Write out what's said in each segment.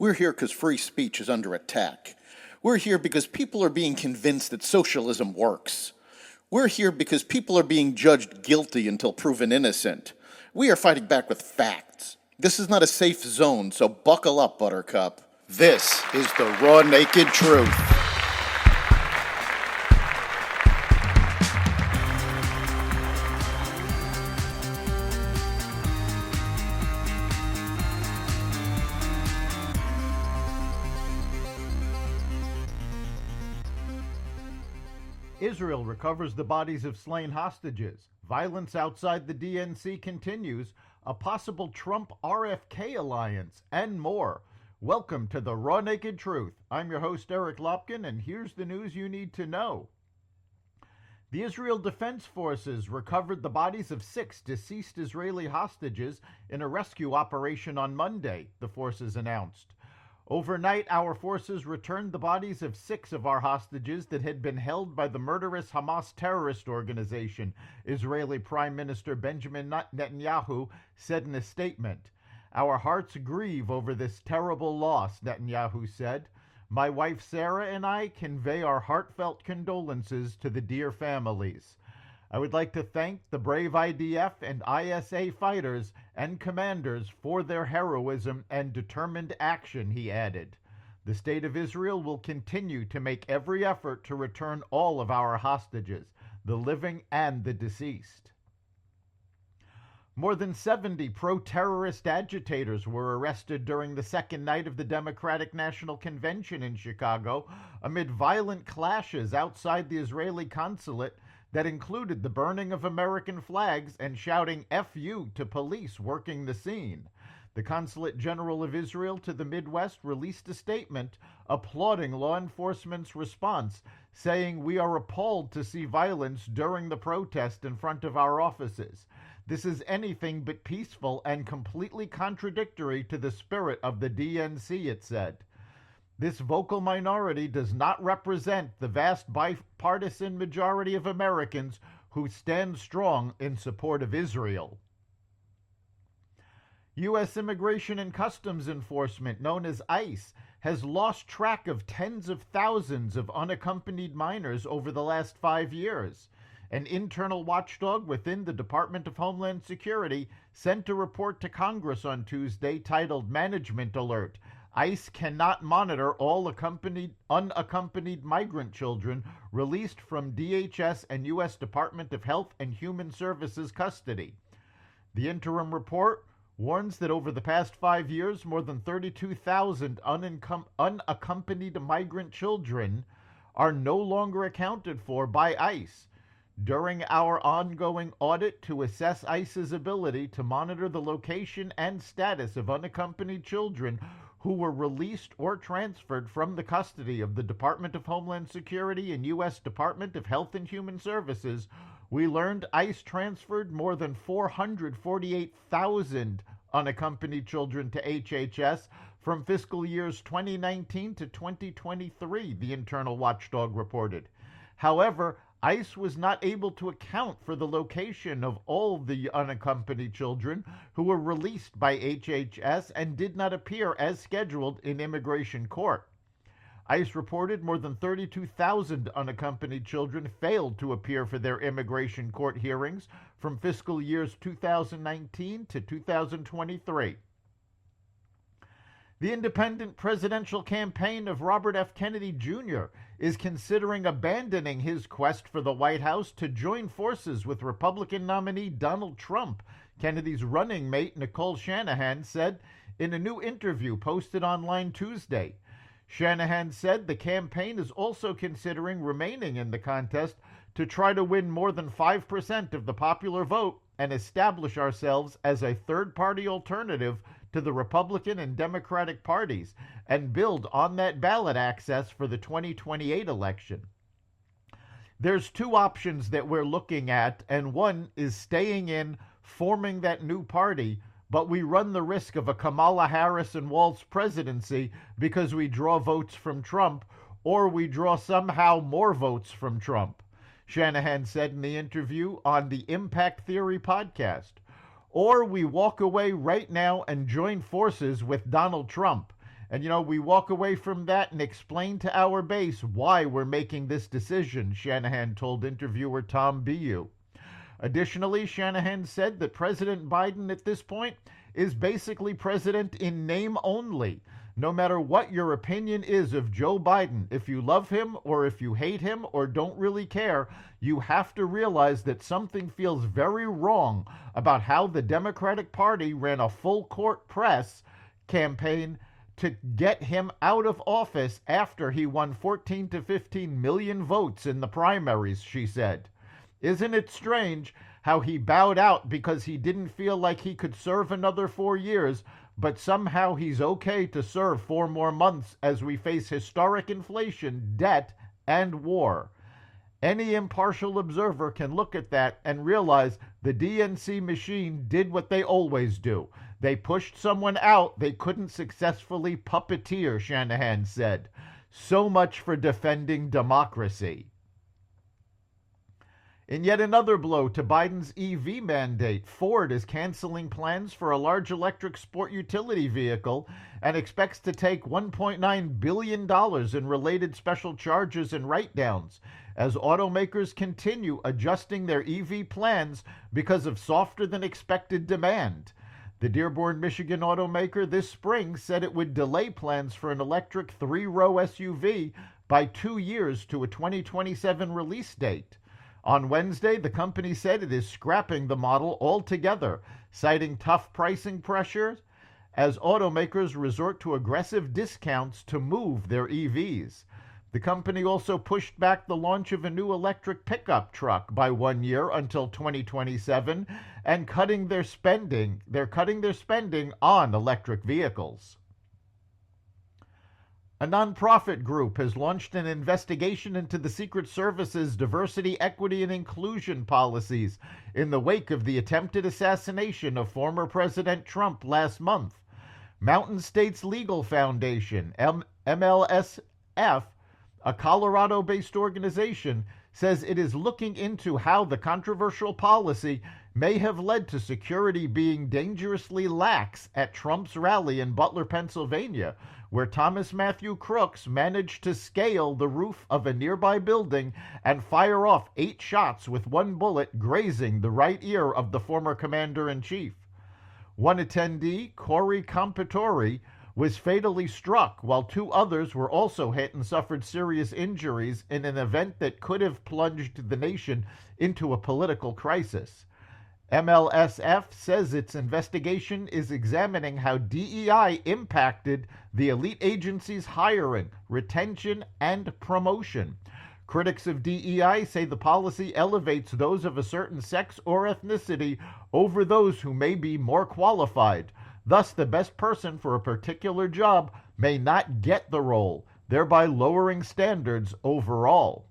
We're here because free speech is under attack. We're here because people are being convinced that socialism works. We're here because people are being judged guilty until proven innocent. We are fighting back with facts. This is not a safe zone, so buckle up, Buttercup. This is the raw, naked truth. Israel recovers the bodies of slain hostages. Violence outside the DNC continues. A possible Trump RFK alliance, and more. Welcome to the Raw Naked Truth. I'm your host, Eric Lopkin, and here's the news you need to know. The Israel Defense Forces recovered the bodies of 6 deceased Israeli hostages in a rescue operation on Monday, the forces announced. Overnight, our forces returned the bodies of 6 of our hostages that had been held by the murderous Hamas terrorist organization, Israeli Prime Minister Benjamin Netanyahu said in a statement. Our hearts grieve over this terrible loss, Netanyahu said. My wife Sarah and I convey our heartfelt condolences to the dear families. I would like to thank the brave IDF and ISA fighters and commanders for their heroism and determined action, he added. The State of Israel will continue to make every effort to return all of our hostages, the living and the deceased. More than 70 pro-terrorist agitators were arrested during the second night of the Democratic National Convention in Chicago amid violent clashes outside the Israeli consulate that included the burning of American flags and shouting "F you" to police working the scene. The Consulate General of Israel to the Midwest released a statement applauding law enforcement's response, saying, "We are appalled to see violence during the protest in front of our offices. This is anything but peaceful and completely contradictory to the spirit of the DNC," it said. This vocal minority does not represent the vast bipartisan majority of Americans who stand strong in support of Israel. U.S. Immigration and Customs Enforcement, known as ICE, has lost track of tens of thousands of unaccompanied minors over the last 5 years. An internal watchdog within the Department of Homeland Security sent a report to Congress on Tuesday titled Management Alert. ICE cannot monitor all unaccompanied migrant children released from DHS and U.S. Department of Health and Human Services custody. The interim report warns that over the past 5 years, more than 32,000 unaccompanied migrant children are no longer accounted for by ICE. During our ongoing audit to assess ICE's ability to monitor the location and status of unaccompanied children who were released or transferred from the custody of the Department of Homeland Security and U.S. Department of Health and Human Services, we learned ICE transferred more than 448,000 unaccompanied children to HHS from fiscal years 2019 to 2023, the internal watchdog reported. However, ICE was not able to account for the location of all the unaccompanied children who were released by HHS and did not appear as scheduled in immigration court. ICE reported more than 32,000 unaccompanied children failed to appear for their immigration court hearings from fiscal years 2019 to 2023. The independent presidential campaign of Robert F. Kennedy Jr. is considering abandoning his quest for the White House to join forces with Republican nominee Donald Trump, Kennedy's running mate Nicole Shanahan said in a new interview posted online Tuesday. Shanahan said the campaign is also considering remaining in the contest to try to win more than 5% of the popular vote and establish ourselves as a third-party alternative to the Republican and Democratic parties and build on that ballot access for the 2028 election. There's 2 options that we're looking at, and one is staying in, forming that new party, but we run the risk of a Kamala Harris and Walz presidency because we draw votes from Trump, or we draw somehow more votes from Trump, Shanahan said in the interview on the Impact Theory podcast. Or we walk away right now and join forces with Donald Trump. And, we walk away from that and explain to our base why we're making this decision, Shanahan told interviewer Tom Bu. Additionally, Shanahan said that President Biden at this point is basically president in name only. No matter what your opinion is of Joe Biden, if you love him or if you hate him or don't really care, you have to realize that something feels very wrong about how the Democratic Party ran a full court press campaign to get him out of office after he won 14 to 15 million votes in the primaries, she said. Isn't it strange how he bowed out because he didn't feel like he could serve another 4 years, but somehow he's okay to serve 4 more months as we face historic inflation, debt, and war? Any impartial observer can look at that and realize the DNC machine did what they always do. They pushed someone out they couldn't successfully puppeteer, Shanahan said. So much for defending democracy. In yet another blow to Biden's EV mandate, Ford is canceling plans for a large electric sport utility vehicle and expects to take $1.9 billion in related special charges and write-downs as automakers continue adjusting their EV plans because of softer than expected demand. The Dearborn, Michigan automaker this spring said it would delay plans for an electric 3-row SUV by 2 years to a 2027 release date. On Wednesday, the company said it is scrapping the model altogether, citing tough pricing pressures as automakers resort to aggressive discounts to move their EVs. The company also pushed back the launch of a new electric pickup truck by 1 year until 2027 and they're cutting their spending on electric vehicles. A nonprofit group has launched an investigation into the Secret Service's diversity, equity, and inclusion policies in the wake of the attempted assassination of former President Trump last month. Mountain States Legal Foundation, MLSF, a Colorado-based organization, says it is looking into how the controversial policy may have led to security being dangerously lax at Trump's rally in Butler, Pennsylvania, where Thomas Matthew Crooks managed to scale the roof of a nearby building and fire off 8 shots with 1 bullet grazing the right ear of the former commander-in-chief. One attendee, Corey Compatore, was fatally struck, while 2 others were also hit and suffered serious injuries in an event that could have plunged the nation into a political crisis. MLSF says its investigation is examining how DEI impacted the elite agency's hiring, retention, and promotion. Critics of DEI say the policy elevates those of a certain sex or ethnicity over those who may be more qualified. Thus, the best person for a particular job may not get the role, thereby lowering standards overall.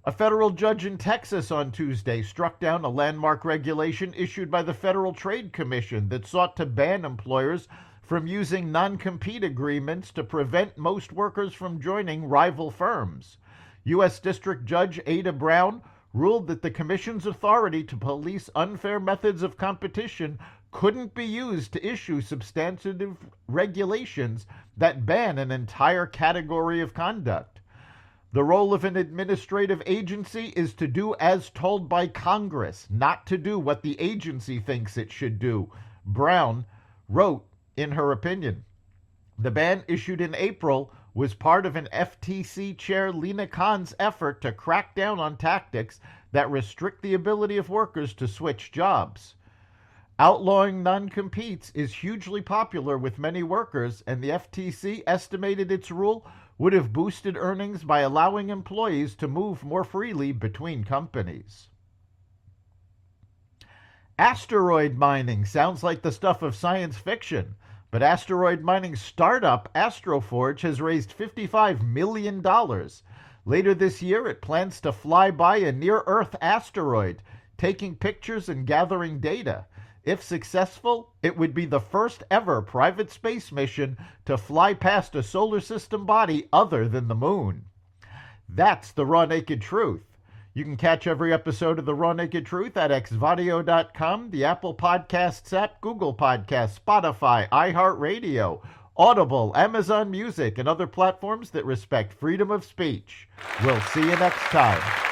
A federal judge in Texas on Tuesday struck down a landmark regulation issued by the Federal Trade Commission that sought to ban employers from using non-compete agreements to prevent most workers from joining rival firms. U.S. District Judge Ada Brown ruled that the Commission's authority to police unfair methods of competition couldn't be used to issue substantive regulations that ban an entire category of conduct. The role of an administrative agency is to do as told by Congress, not to do what the agency thinks it should do, Brown wrote in her opinion. The ban issued in April was part of an FTC Chair Lina Khan's effort to crack down on tactics that restrict the ability of workers to switch jobs. Outlawing non-competes is hugely popular with many workers, and the FTC estimated its rule would have boosted earnings by allowing employees to move more freely between companies. Asteroid mining sounds like the stuff of science fiction, but asteroid mining startup Astroforge has raised $55 million. Later this year, it plans to fly by a near-Earth asteroid, taking pictures and gathering data. If successful, it would be the first ever private space mission to fly past a solar system body other than the moon. That's the raw naked truth. You can catch every episode of The Raw Naked Truth at xvadio.com, the Apple Podcasts app, Google Podcasts, Spotify, iHeartRadio, Audible, Amazon Music, and other platforms that respect freedom of speech. We'll see you next time.